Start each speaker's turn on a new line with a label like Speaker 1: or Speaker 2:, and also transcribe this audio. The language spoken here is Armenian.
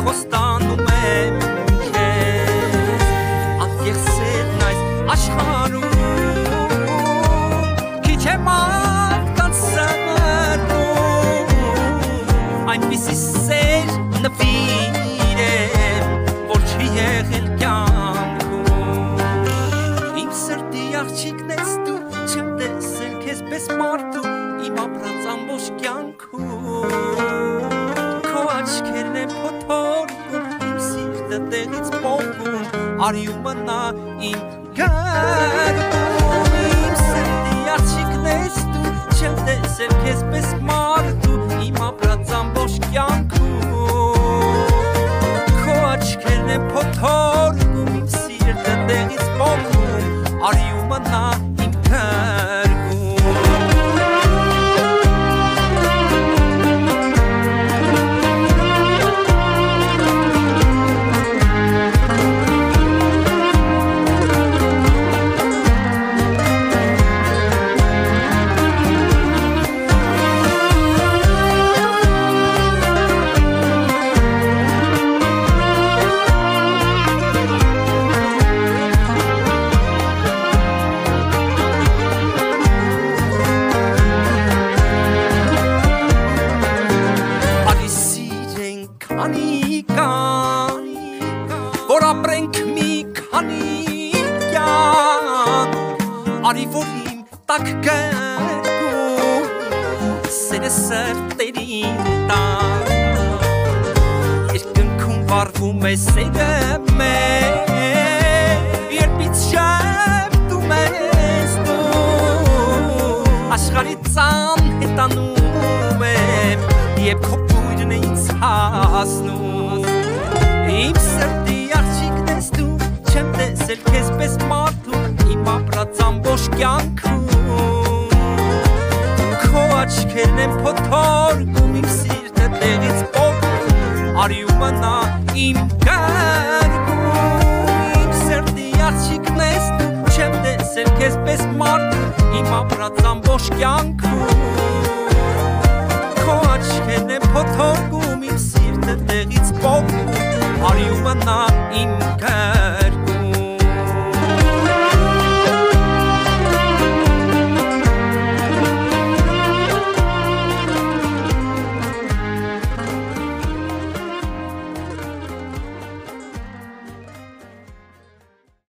Speaker 1: խոստանում եմ քեզ ատեղսերն այս աշխարհում քիչ է մարդկանց սրտում այնպիսի սեր նվիր է որ չի եղել կյանքում իմ սրտի աղջիկն ես դու չեմ տեսել քեզ պես մարդու իմ ապրած ամբողջ կյանքում քո աչքերն են փոթորկում իմ սիրտը տեղից պոկում արի ու մնա իմ գարում իմ սրտի աղջիկն ես դու չեմ տեսել քեզ պես մարդու իմ ապրած ամբողջ կյանքում քո աչքերն են փոթորկում իմ սիրտը տեղից պոկում արի ու մնա իմ գարում որ ապրենք մի քանի կյանք արի որ իմ տակ գերգում սերը սրտերին տակ երկնքում վառվում է սերը մեր երբից շեպտում ես դու աշխարհի ծան հետանում եմ և քո բույրն է ինձ հասնում իմ սրտի աղջիկն ես դու չեմ տեսել քեզ պես մարդու իմ ապրած ամբողջ կյանքում քո աչքերն են փոթորկում իմ սիրտը տեղից պոկում արի ու մնա իմ գարգում իմ սրտի աղջիկն ես դու չեմ տեսել քեզ պես մարդու իմ ապրած ամբողջ կյանքում քո աչքերն են փոթորկում իմ սիրտը տեղից պոկում արի ու մնա իմ